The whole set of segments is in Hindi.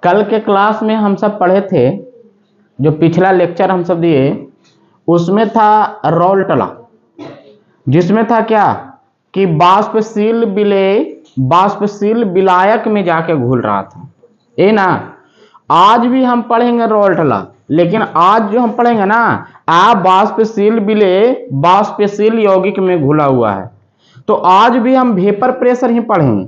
कल के क्लास में हम सब पढ़े थे, जो पिछला लेक्चर हम सब दिए उसमें था रोल्टला, जिसमें था क्या कि वाष्पशील विलायक में जाके घुल रहा था, ये ना। आज भी हम पढ़ेंगे रोल्टला, लेकिन आज जो हम पढ़ेंगे ना वाष्पशील यौगिक में घुला हुआ है। तो आज भी हम वेपर प्रेशर ही पढ़ेंगे।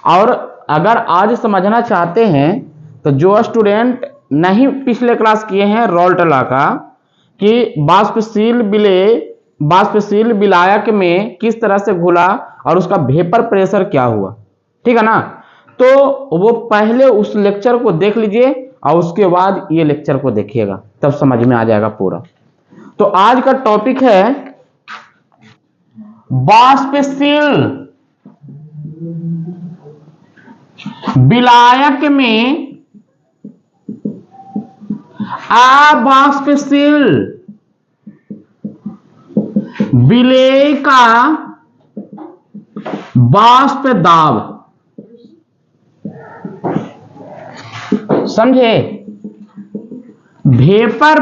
और अगर आज समझना चाहते हैं तो जो स्टूडेंट नहीं पिछले क्लास किए हैं रोल्टला का कि वाष्पशील विलायक में किस तरह से घुला और उसका वेपर प्रेशर क्या हुआ, ठीक है ना, तो वो पहले उस लेक्चर को देख लीजिए और उसके बाद ये लेक्चर को देखिएगा, तब समझ में आ जाएगा पूरा। तो आज का टॉपिक है वाष्पशील विलायक में अवाष्पशील विलेय का वाष्प दाब। समझे? Vapour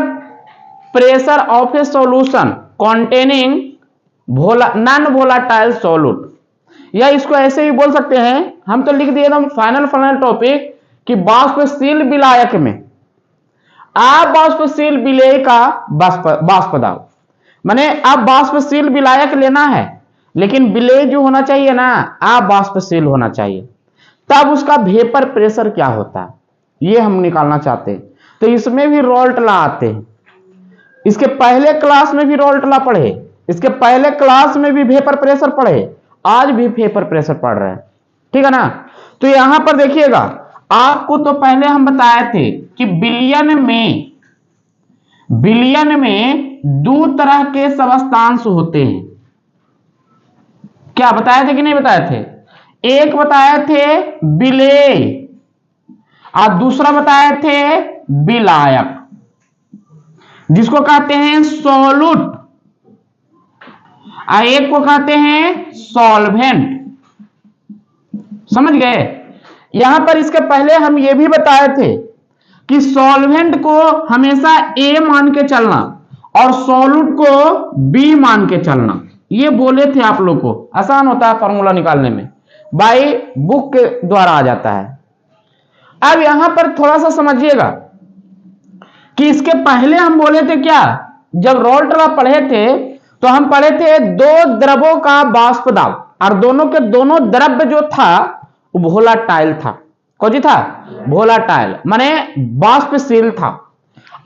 pressure of A solution containing non volatile solute, या इसको ऐसे भी बोल सकते हैं, हम तो लिख दिए एकदम फाइनल टॉपिक कि वाष्पशील विलायक में अवाष्पशील विलेय का वाष्प दाब। माने अब वाष्पशील विलायक लेना है, लेकिन विलेय जो होना चाहिए ना अवाष्पशील होना चाहिए, तब उसका वेपर प्रेशर क्या होता है ये हम निकालना चाहते हैं। तो इसमें भी रोल्टला आते हैं। इसके पहले क्लास में भी रोल्टला पढ़े, इसके पहले क्लास में भी वेपर प्रेशर पढ़े, आज भी वेपर प्रेशर पढ़ रहे हैं, ठीक है ना। तो यहां पर देखिएगा, आपको तो पहले हम बताए थे कि विलयन में दो तरह के सबस्टांस होते हैं। क्या बताए थे कि नहीं बताए थे? एक बताए थे विलेय और दूसरा बताए थे विलायक, जिसको कहते हैं सॉल्यूट, और एक को कहते हैं सॉल्वेंट। समझ गए? यहां पर इसके पहले हम ये भी बताए थे कि सॉल्वेंट को हमेशा ए मान के चलना और सॉल्यूट को बी मान के चलना, ये बोले थे आप लोग को। आसान होता है फॉर्मूला निकालने में, बाई बुक के द्वारा आ जाता है। अब यहां पर थोड़ा सा समझिएगा कि इसके पहले हम बोले थे क्या, जब रोल्टला पढ़े थे तो हम पढ़े थे दो द्रवों का वाष्प दाब, और दोनों के दोनों द्रव्य जो था वो वोलाटाइल था। कौन सी था? वोलाटाइल, माने वाष्पशील था।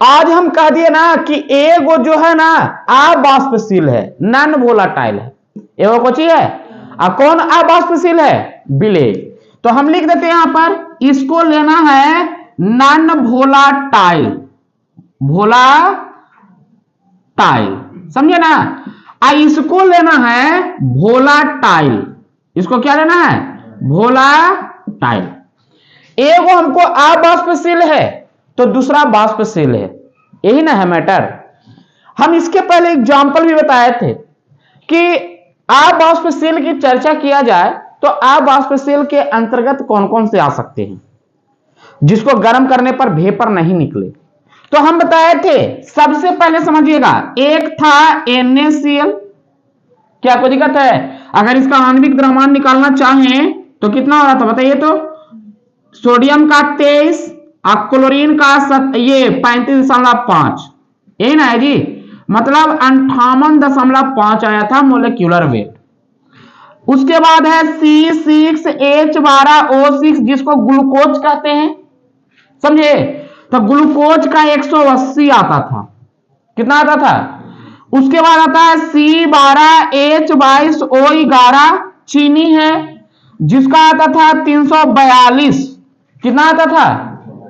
आज हम कह दिए ना कि एगो जो है ना अवाष्पशील है, नॉन वोलाटाइल है। एगो कौन सी है? कौन अवाष्पशील है? विलेय। तो हम लिख देते हैं यहां पर, इसको लेना है नॉन वोलाटाइल, समझे ना। इसको लेना है वोलाटाइल, इसको क्या लेना है? वोलाटाइल। एगो हमको अवाष्पशील है तो दूसरा वाष्पशील है, यही ना है मैटर। हम इसके पहले एग्जांपल भी बताए थे कि अवाष्पशील की चर्चा किया जाए तो अवाष्पशील के अंतर्गत कौन कौन से आ सकते हैं जिसको गर्म करने पर वेपर नहीं निकले। तो हम बताए थे, सबसे पहले समझिएगा, एक था NaCl। क्या कोई दिक्कत है? अगर इसका आणविक द्रव्यमान निकालना चाहें तो कितना हो रहा था बताइए तो? सोडियम का 23 और क्लोरीन का 35.5, यही ना है जी, मतलब 58.5 आया था मोलिक्यूलर वेट। उसके बाद है C6H12O6, जिसको ग्लूकोज कहते हैं, समझे। तो ग्लूकोज का 180 आता था, कितना आता था? उसके बाद आता है C12H22O11, चीनी है, जिसका आता था 342, कितना आता था?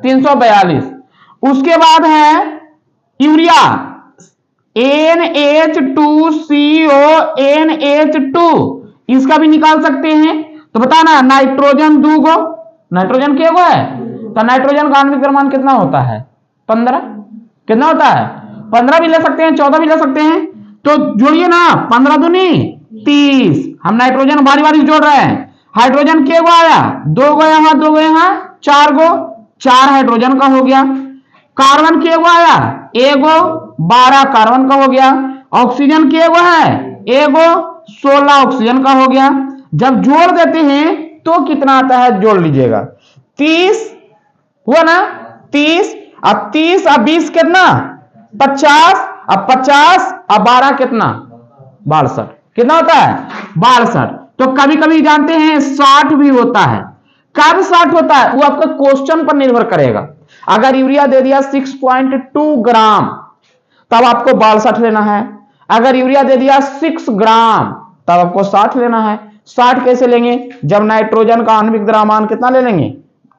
342। उसके बाद है यूरिया NH2CONH2, इसका भी निकाल सकते हैं। तो बताना, नाइट्रोजन दूगो, नाइट्रोजन के गो है, तो नाइट्रोजन का आणविक द्रव्यमान कितना होता है? 15। कितना होता है? 15 भी ले सकते हैं, 14 भी ले सकते हैं। तो जोड़िए ना, 15 दूनी 30। हम नाइट्रोजन बारी बारी जोड़ रहे हैं। हाइड्रोजन के गो आया? 2 गो यहां, 2 गो यहां, 4 गो, 4 हाइड्रोजन का हो गया। कार्बन के एगो आया, एगो 12 कार्बन का हो गया। ऑक्सीजन के एगो है, एगो 16 ऑक्सीजन का हो गया। जब जोड़ देते हैं तो कितना आता है, जोड़ लीजिएगा, 30 हुआ ना, 30 अब 30 अब 20 कितना, 50 अब 50 अब 12 कितना, 62 कितना होता है, 62। तो कभी कभी जानते हैं 60 भी होता है। कब 60 होता है, वो आपका क्वेश्चन पर निर्भर करेगा। अगर यूरिया दे दिया 6.2 ग्राम तब आपको 62 लेना है। अगर यूरिया दे दिया 6 ग्राम तब आपको 60 लेना है। 60 कैसे लेंगे, जब नाइट्रोजन का आणविक द्रव्यमान कितना ले लेंगे,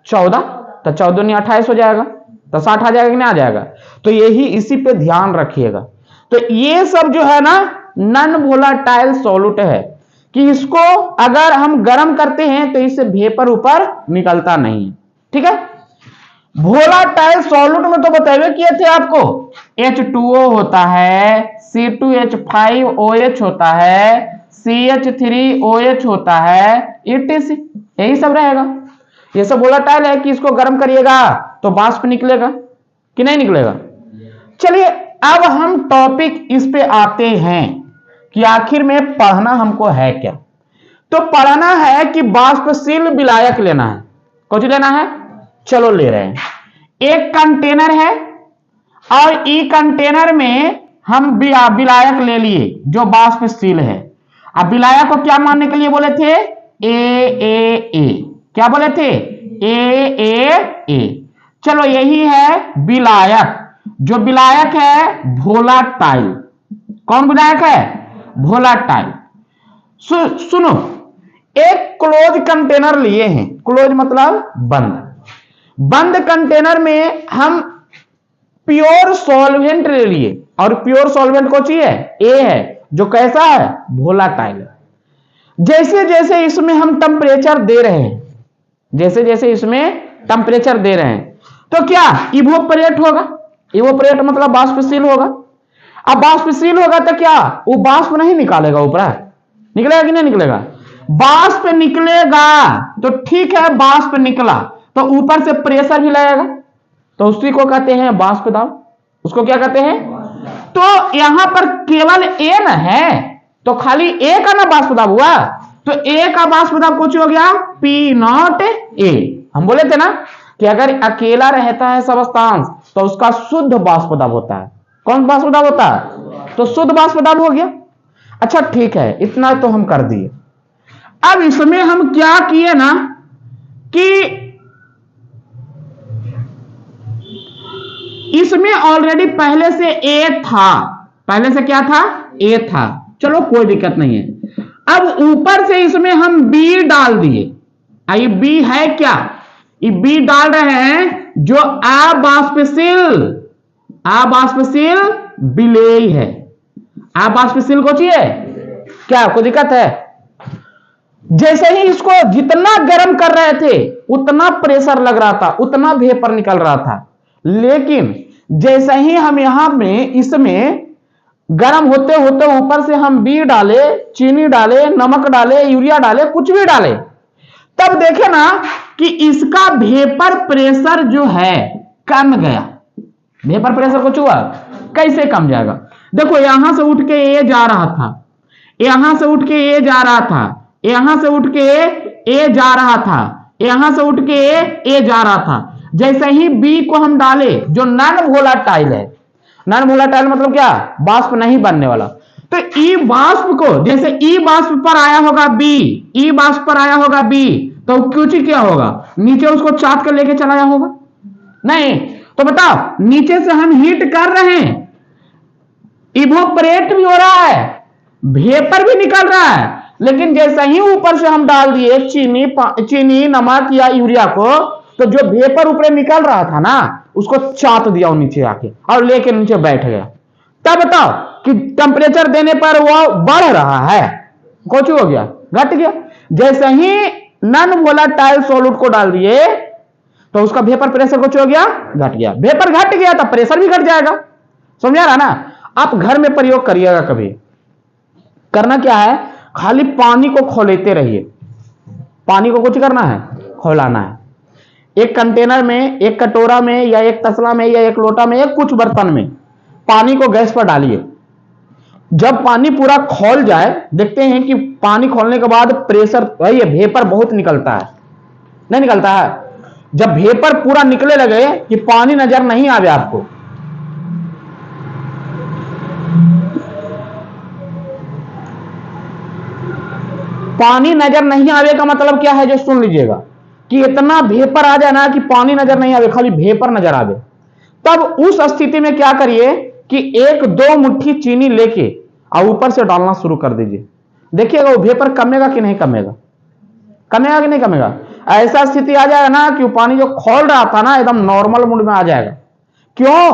14, तो 14 नहीं 28 हो जाएगा, तो 60 आ जाएगा कि नहीं आ जाएगा। तो यही इसी पे ध्यान रखिएगा। तो ये सब जो है ना नॉन वोलेटाइल सॉल्यूट है कि इसको अगर हम गर्म करते हैं तो इससे वेपर ऊपर निकलता नहीं है, ठीक है। वोलेटाइल सॉल्यूट में तो बताए किए थे आपको, H2O होता है, C2H5OH होता है, CH3OH होता है, etc, यही सब रहेगा। ये सब वोलेटाइल है कि इसको गर्म करिएगा तो वाष्प निकलेगा कि नहीं निकलेगा। चलिए अब हम टॉपिक इस पे आते हैं कि आखिर में पढ़ना हमको है क्या। तो पढ़ना है कि वाष्पशील विलायक लेना है। कुछ लेना है, चलो ले रहे हैं। एक कंटेनर है और ई कंटेनर में हम विलायक ले लिए जो वाष्पशील है। अब विलायक को क्या मानने के लिए बोले थे, ए। क्या बोले थे, ए। चलो यही है विलायक। जो विलायक है वोलेटाइल। कौन विलायक है, वोलेटाइल। सुनो, एक क्लोज कंटेनर लिए हैं, क्लोज मतलब बंद। बंद कंटेनर में हम प्योर सॉल्वेंट ले लिए, और प्योर सॉल्वेंट को चाहिए, ए है, जो कैसा है, वोलेटाइल। जैसे जैसे इसमें हम टेम्परेचर दे रहे हैं, जैसे जैसे इसमें टेम्परेचर दे रहे हैं तो क्या इवोपरेट होगा। इवोपरेट मतलब वाष्पशील होगा। अब वाष्पशील होगा तो क्या वो वाष्प नहीं निकालेगा, ऊपर निकलेगा कि नहीं निकलेगा, वाष्प निकलेगा। तो ठीक है, वाष्प निकला तो ऊपर से प्रेशर भी लगेगा, तो उसी को कहते हैं वाष्प दाब। उसको क्या कहते हैं, तो यहां पर केवल ए न है तो खाली ए का ना वाष्प दाब हुआ, तो ए का वाष्प दाब कुछ हो गया P0A। हम बोले थे ना कि अगर अकेला रहता है सबस्टांस तो उसका शुद्ध वाष्प दाब होता है। कौन वाष्प दाब होता है, तो शुद्ध वाष्प दाब हो गया। अच्छा ठीक है, इतना तो हम कर दिए। अब इसमें हम क्या किए ना कि इसमें ऑलरेडी पहले से ए था, पहले से क्या था, ए था। चलो कोई दिक्कत नहीं है। अब ऊपर से इसमें हम बी डाल दिए। ये बी है क्या, ये बी डाल रहे हैं जो अवाष्पशील विलेय है। अवाष्पशील को चाहिए क्या, कोई दिक्कत है। जैसे ही इसको जितना गर्म कर रहे थे उतना प्रेशर लग रहा था, उतना वेपर निकल रहा था। लेकिन जैसे ही हम यहां में इसमें गर्म होते होते ऊपर से हम बी डाले, चीनी डाले, नमक डाले, यूरिया डाले, कुछ भी डाले, तब देखे ना कि इसका वेपर प्रेशर जो है कम गया। वेपर प्रेशर कुछ हुआ, कैसे कम जाएगा। देखो यहां से उठ के ए जा रहा था, यहां से उठ के ए जा रहा था, यहां से उठ के ए जा रहा था, यहां से उठ के ए जा रहा था। जैसे ही बी को हम डाले जो नॉन वोलेटाइल है, नॉन वोलेटाइल मतलब क्या, वाष्प नहीं बनने वाला, तो ई वाष्प को जैसे ई वाष्प पर आया होगा बी, ई वाष्प पर आया होगा बी, तो क्यूची क्या होगा, नीचे उसको चाट कर लेके चलाया होगा नहीं। तो बताओ नीचे से हम हीट कर रहे हैं, इवोपरेट भी हो रहा है, वेपर भी निकल रहा है, लेकिन जैसे ही ऊपर से हम डाल दिए चीनी नमक या यूरिया को, तो जो वेपर ऊपर निकल रहा था ना उसको चाट दिया नीचे आके और लेके नीचे बैठ गया। तब बताओ कि टेम्परेचर देने पर वो बढ़ रहा है, कुछ हो गया, घट गया। जैसे ही नॉन वोलेटाइल सॉल्यूट को डाल दिए तो उसका वेपर प्रेशर कुछ हो गया, घट गया। वेपर घट गया तो प्रेशर भी घट जाएगा। समझा रहा ना। आप घर में प्रयोग करिएगा, कभी करना क्या है, खाली पानी को खौलाते रहिए, पानी को कुछ करना है, खौलाना है। एक कंटेनर में, एक कटोरा में, या एक तसला में, या एक लोटा में, या कुछ बर्तन में पानी को गैस पर डालिए। जब पानी पूरा खौल जाए, देखते हैं कि पानी खौलने के बाद प्रेशर, भाई ये वेपर बहुत निकलता है, नहीं निकलता है? जब वेपर पूरा निकले लगे कि पानी नजर नहीं आवे आपको, पानी नजर नहीं आवे का मतलब क्या है, जो सुन लीजिएगा, कि इतना वेपर आ जाए ना कि पानी नजर नहीं आवे, खाली वेपर नजर आवे, तब उस स्थिति में क्या करिए कि 1-2 मुट्ठी चीनी लेके और ऊपर से डालना शुरू कर दीजिए। देखिएगा वो वेपर कमेगा कि नहीं कमेगा, कमेगा कि नहीं कमेगा। ऐसा स्थिति आ जाएगा ना कि वो पानी जो खौल रहा था ना, एकदम नॉर्मल मूड में आ जाएगा। क्यों?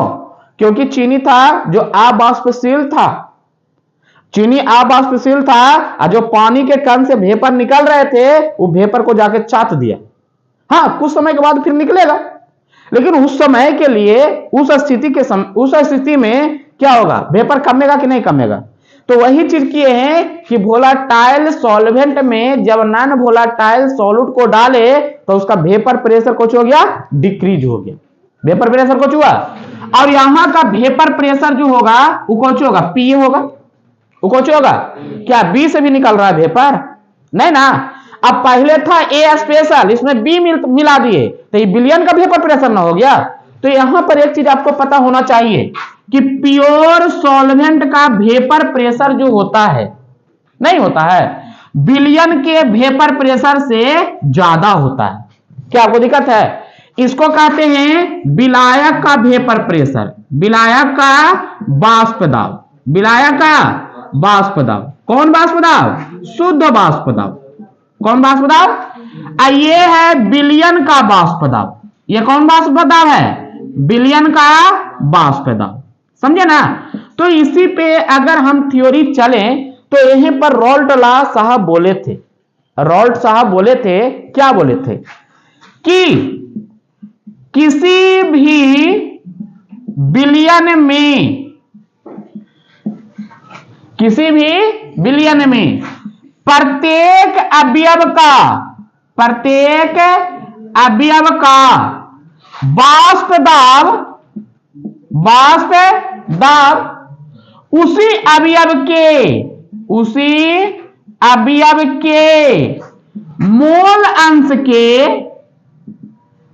क्योंकि चीनी था जो अबाष्पशील था, चीनी अबाष्पशील था, और जो पानी के कण से वेपर निकल रहे थे वो वेपर को जाके चाट दिया। हाँ, कुछ समय के बाद फिर निकलेगा, लेकिन उस समय के लिए, उस स्थिति में क्या होगा, वेपर कमेगा कि नहीं कमेगा। तो वही चीज किए हैं कि वोलाटाइल सॉल्वेंट में जब नॉन वोलाटाइल सॉल्यूट को डाले तो उसका वेपर प्रेशर कुछ हो गया, डिक्रीज हो गया, वेपर प्रेशर कुछ हुआ। और यहां का वेपर प्रेशर जो होगा वो कुछ होगा, पी होगा, वो कुछ होगा क्या, बी से भी निकल रहा है वेपर, नहीं ना। अब पहले था ए स्पेशल, इसमें बी मिला दिए तो ये बिलियन का वेपर प्रेशर ना हो गया। तो यहां पर एक चीज आपको पता होना चाहिए कि प्योर सॉल्वेंट का वेपर प्रेशर जो होता है, नहीं होता है, बिलियन के वेपर प्रेशर से ज्यादा होता है। क्या आपको दिक्कत है? इसको कहते हैं विलायक का वेपर प्रेशर, विलायक का वाष्प दाब, विलायक का वाष्प दाब। कौन वाष्प दाब? शुद्ध वाष्प दाब। कौन वाष्प दाब? ये है बिलियन का वाष्प दाब। ये कौन वाष्प दाब है? बिलियन का वाष्प दाब। समझे ना। तो इसी पे अगर हम थ्योरी चलें तो यहीं पर रॉल्ट लॉ साहब बोले थे, रॉल्ट साहब बोले थे, क्या बोले थे कि किसी भी बिलियन में, किसी भी बिलियन में प्रत्येक अवयव का, प्रत्येक अवयव का वाष्प दाब, वाष्प दाब उसी अवयव के, उसी अवयव के मोल अंश के,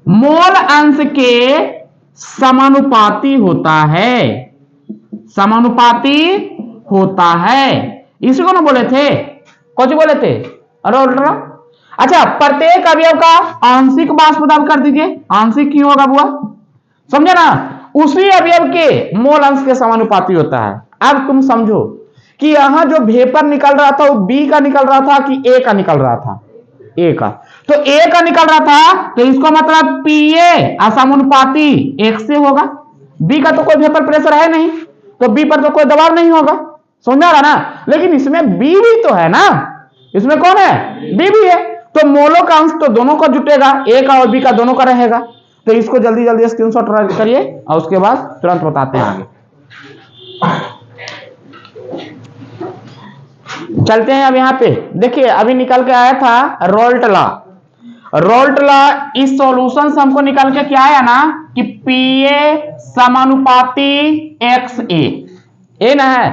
मोल अंश के समानुपाती होता है, समानुपाती होता है। इसी को ना बोले थे, कौन बोले थे? अरे अच्छा, प्रत्येक अवयव का आंशिक वाष्प दाब कर दीजिए। आंशिक क्यों होगा बुआ? समझे ना। उसी अवयव के मोल अंश के समानुपाती होता है। अब तुम समझो कि यहां जो वेपर निकल रहा था वो बी का निकल रहा था कि ए का निकल रहा था? ए का। तो ए का निकल रहा था तो इसको मतलब पीए असमानुपाती एक से होगा। बी का तो कोई वेपर प्रेशर है नहीं, तो बी पर तो कोई दबाव नहीं होगा। समझ आ रहा ना। लेकिन इसमें बी भी तो है ना, इसमें कौन है? बी भी है। तो मोलों का अंश तो दोनों का जुटेगा, ए का और बी का दोनों का रहेगा। तो इसको जल्दी जल्दी स्क्रीनशॉट करिए और उसके बाद तुरंत बताते हैं आगे। चलते हैं अब यहाँ पे देखिए, अभी निकल के आया था रॉल्ट लॉ। रॉल्ट लॉ इस सॉल्यूशन से हमको निकल के क्या आया ना कि पीए समानुपाती एक्स ए ना है।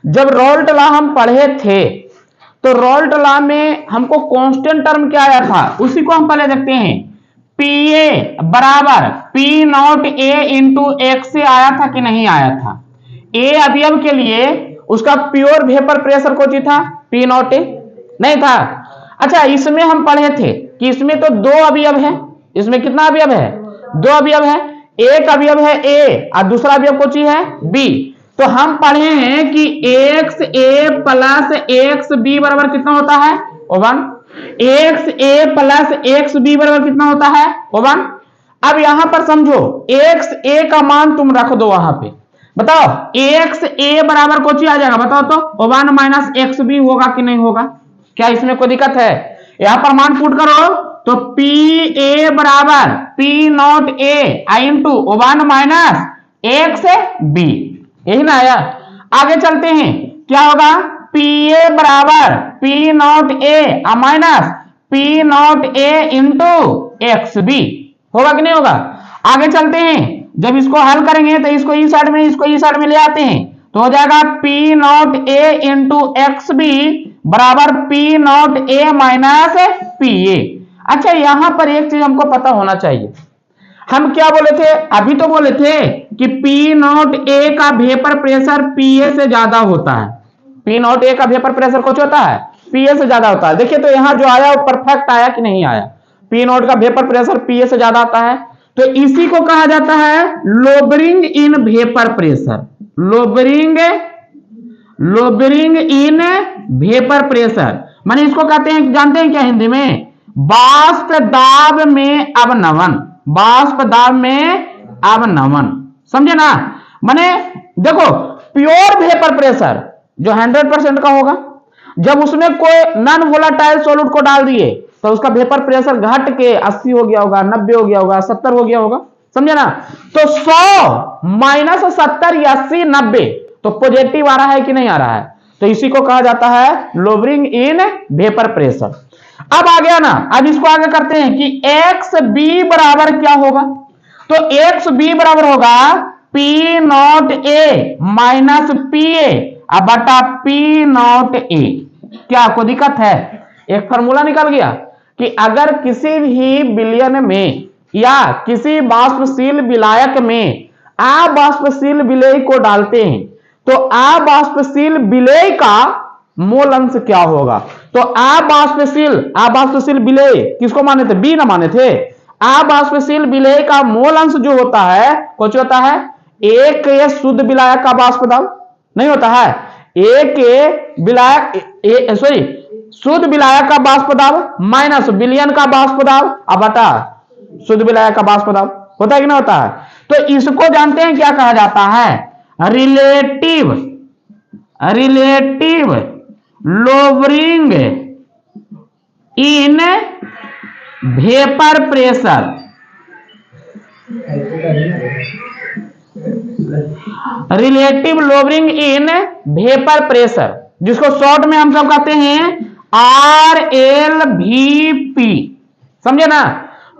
जब रॉल्ट लॉ हम पढ़े थे तो रॉल्ट लॉ में हमको कांस्टेंट टर्म क्या आया था, उसी को हम पहले देखते हैं। पीए बराबर P not A into x से आया था कि नहीं आया था? ए अवयव के लिए उसका प्योर वेपर प्रेशर कौन सी था? पी नॉट ए नहीं था। अच्छा, इसमें हम पढ़े थे कि इसमें तो दो अवयव है। इसमें कितना अवयव है? दो अवयव है। एक अवयव है ए और दूसरा अवयव कौन सी है? बी। तो हम पढ़े हैं कि एक्स ए प्लस एक्स बी बराबर कितना होता है? 1। एक्स ए प्लस एक्स बी बराबर कितना होता है? 1। अब यहां पर समझो, एक्स ए का मान तुम रख दो वहां पे। बताओ एक्स ए बराबर कौन सी आ जाएगा? बताओ तो 1 माइनस एक्स बी होगा कि नहीं होगा? क्या इसमें कोई दिक्कत है? यहां पर मान पुट करो तो पी ए बराबर P not A I into 1 minus X B, यही ना आया। आगे चलते हैं, क्या होगा? पी ए बराबर P not A minus P not A into X B, होगा कि नहीं होगा? आगे चलते हैं, जब इसको हल करेंगे तो इसको इस साइड में, इसको इस साइड में ले आते हैं, तो हो जाएगा P not A into X B बराबर P not A minus P A. अच्छा, यहां पर एक चीज हमको पता होना चाहिए, हम क्या बोले थे? अभी तो बोले थे कि पी नॉट ए का वेपर प्रेशर पी ए से ज्यादा होता है। पी नॉट ए का वेपर प्रेशर कुछ होता है, पी ए से ज्यादा होता है। देखिए तो यहां जो आया वो परफेक्ट आया कि नहीं आया? पी नॉट का वेपर प्रेशर पी ए से ज्यादा आता है, तो इसी को कहा जाता है lowering in vapour pressure. Lowering in vapour pressure माने इसको कहते हैं, जानते हैं क्या हिंदी में? वाष्प दाब में अवनमन। वाष्प दाब में अवनमन, समझे ना? माने देखो, प्योर वेपर प्रेशर जो 100% का होगा, जब उसमें कोई नॉन वोलाटाइल सॉलिड को डाल दिए तो उसका वेपर प्रेशर घट के 80 हो गया होगा, 90 हो गया होगा, 70 हो गया होगा, समझे ना? तो 100 माइनस 70 80 90 तो पॉजिटिव आ रहा है कि नहीं आ रहा है? तो इसी को कहा जाता है लोबरिंग इन वेपर प्रेशर। अब आ गया ना, अब इसको आगे करते हैं कि एक्स बी बराबर क्या होगा? तो एक्स बी बराबर होगा P not A minus P ए अब बटा पी नॉट ए। क्या आपको दिक्कत है? एक फॉर्मूला निकल गया कि अगर किसी भी विलयन में या किसी वाष्पशील विलायक में अवाष्पशील विलेय को डालते हैं तो अवाष्पशील विलेय का मोल अंश क्या होगा? तो अवाष्पशील विलेय किसको माने थे? बी ना माने थे? अवाष्पशील विलेय का मोल अंश जो होता है कुछ होता है, एक शुद्ध विलायक का वाष्प दाब नहीं होता है, एक विलायक शुद्ध विलायक का वाष्प दाब माइनस विलयन का वाष्प दाब अब बटा शुद्ध विलायक का वाष्प दाब होता है कि नहीं होता है? तो इसको जानते हैं क्या कहा जाता है? Relative lowering in vapour pressure. Relative lowering in vapour pressure, जिसको शॉर्ट में हम सब कहते हैं RLVP, समझे ना?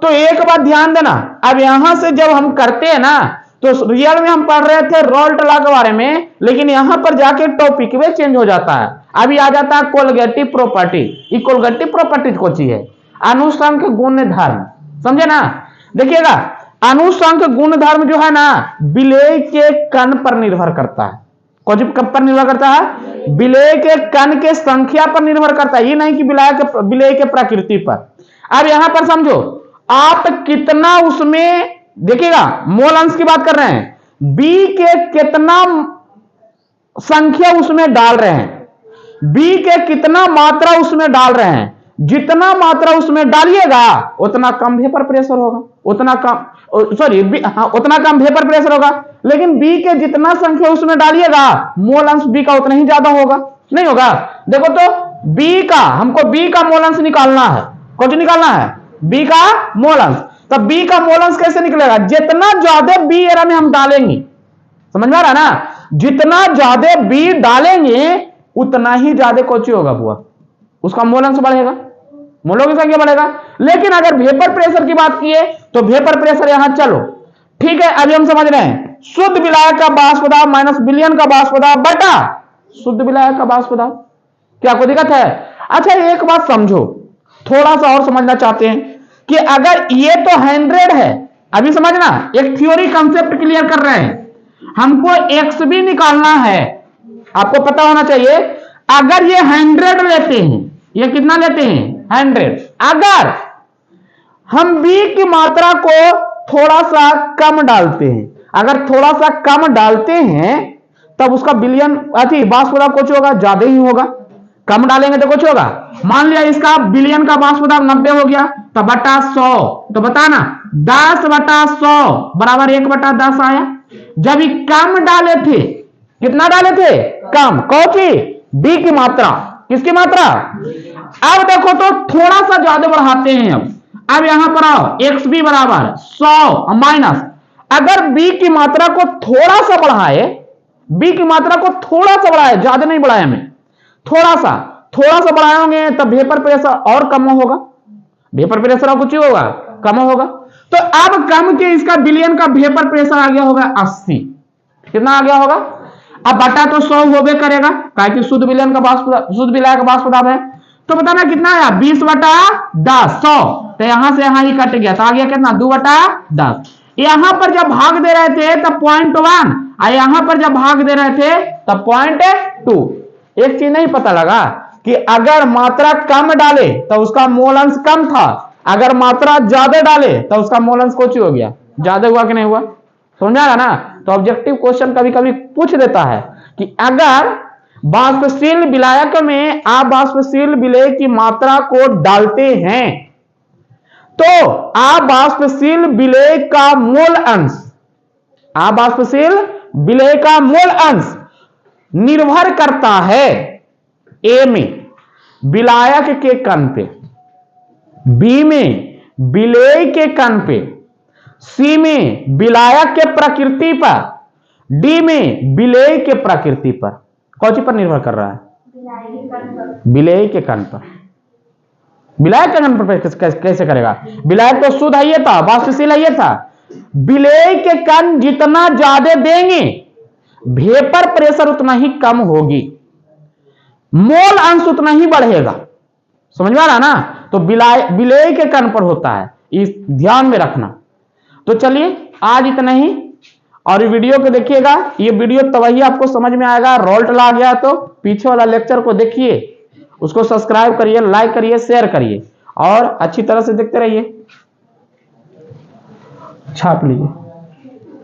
तो एक बात ध्यान देना, अब यहां से जब हम करते हैं ना तो रियल में हम पढ़ रहे थे रॉल्ट लॉ के बारे में, लेकिन यहां पर जाके टॉपिक में चेंज हो जाता है। अभी आ जाता है कोलगेटिव प्रॉपर्टी। ये कोलगेटिव प्रॉपर्टी कौन सी है? अनुसंख्य गुणधर्म, समझे ना? देखिएगा, अनुसंख्य गुणधर्म जो है ना विलेय के कण पर निर्भर करता है। कौन पर निर्भर करता है? विलेय के कण के संख्या पर निर्भर करता है, ये नहीं कि विलेय के प्रकृति पर। अब यहां पर समझो, आप कितना उसमें, देखिएगा मोल अंश की बात कर रहे हैं, बी के कितना संख्या उसमें डाल रहे हैं, बी के कितना मात्रा उसमें डाल रहे हैं, जितना मात्रा उसमें डालिएगा उतना कम वेपर प्रेशर होगा, उतना कम वेपर प्रेशर होगा। लेकिन बी के जितना संख्या उसमें डालिएगा मोल अंश बी का उतना ही ज्यादा होगा, नहीं होगा? देखो तो बी का, हमको बी का मोल अंश निकालना है। कौन निकालना है? बी का मोल अंश। तो बी का मोल अंश कैसे निकलेगा? जितना ज्यादा बी एरा में हम डालेंगे, समझ में आ रहा है ना? जितना ज्यादा बी डालेंगे उतना ही ज्यादा कोची होगा बुआ, उसका मोल अंश बढ़ेगा, मोलों की संख्या बढ़ेगा। लेकिन अगर वेपर प्रेशर की बात की तो वेपर प्रेशर यहां चलो ठीक है, अभी हम समझ रहे हैं शुद्ध विलायक का वाष्प दाब माइनस विलयन का वाष्प दाब बटा शुद्ध विलायक का वाष्प दाब। क्या कोई दिक्कत है? अच्छा, एक बात समझो, थोड़ा सा और समझना चाहते हैं कि अगर ये तो 100 है, अभी समझना, एक थ्योरी कंसेप्ट क्लियर कर रहे हैं, हमको एक्स भी निकालना है। आपको पता होना चाहिए, अगर ये 100 लेते हैं, ये कितना लेते हैं? 100। अगर हम बी की मात्रा को थोड़ा सा कम डालते हैं, अगर थोड़ा सा कम डालते हैं तब उसका विलयन वाष्प दाब कुछ होगा, ज्यादा ही होगा। कम डालेंगे तो कुछ होगा। मान लिया इसका विलयन का वाष्प दाब 90 हो गया तो बटा 100, तो बताना 10 बटा 100 बराबर 1 बटा 10 आया। जब ये कम डाले थे, कितना डाले थे? कम। कौन सी? बी की मात्रा। किसकी मात्रा? अब देखो तो थोड़ा सा ज्यादा बढ़ाते हैं। अब यहां पर आओ, एक्स बी बराबर 100 माइनस, अगर बी की मात्रा को थोड़ा सा बढ़ाए, बी की मात्रा को थोड़ा सा बढ़ाए, ज्यादा नहीं बढ़ाया हमें, थोड़ा सा बढ़ाएंगे तब वेपर प्रेशर और कम होगा, वेपर प्रेशर कुछ ही होगा, कम होगा। तो अब कम के इसका बिलियन का वेपर प्रेशर आ गया होगा 80। कितना आ गया होगा? अब बटा तो 100 होबे करेगा, काहे कि शुद्ध विलयन का शुद्ध विलायक का वाष्प दाब है। तो बताना कितना आया? 20/10 100। तो यहां से यहां ही कट गया, तो आ गया कितना? 2/10। यहां पर जब भाग दे रहे थे तब 0.1 और यहां पर जब भाग दे रहे थे तब 0.2। एक चीज नहीं पता लगा कि अगर मात्रा कम डाले तो उसका मोल अंश कम था, अगर मात्रा ज्यादा डाले तो उसका मोल अंश कुछ हो गया, ज्यादा हुआ कि नहीं हुआ? समझाया ना? तो ऑब्जेक्टिव क्वेश्चन कभी कभी पूछ देता है कि अगर वाष्पशील विलायक में आप वाष्पशील विलेय की मात्रा को डालते हैं तो आप वाष्पशील विलेय का मोल अंश, आप वाष्पशील विलेय का मोल अंश निर्भर करता है ए में विलायक के कण पे, बी में विलेय के कण पे, सी में विलायक के प्रकृति पर, डी में विलेय के प्रकृति पर। कौन सी पर निर्भर कर रहा है? विलेय के कण पर। विलायक के कण पर कैसे करेगा? विलायक तो शुद्ध है ये था, वाष्पशील है ये था। विलेय के कण जितना ज्यादा देंगे वेपर प्रेशर उतना ही कम होगी, मोल अंश उतना ही बढ़ेगा। समझ में आ रहा ना? तो विलेय के कण पर होता है, इस ध्यान में रखना। तो चलिए आज इतना ही, और वीडियो को देखिएगा, ये वीडियो तभी आपको समझ में आएगा। रोल्ट ला गया तो पीछे वाला लेक्चर को देखिए, उसको सब्सक्राइब करिए, लाइक करिए, शेयर करिए और अच्छी तरह से देखते रहिए। छाप लीजिए।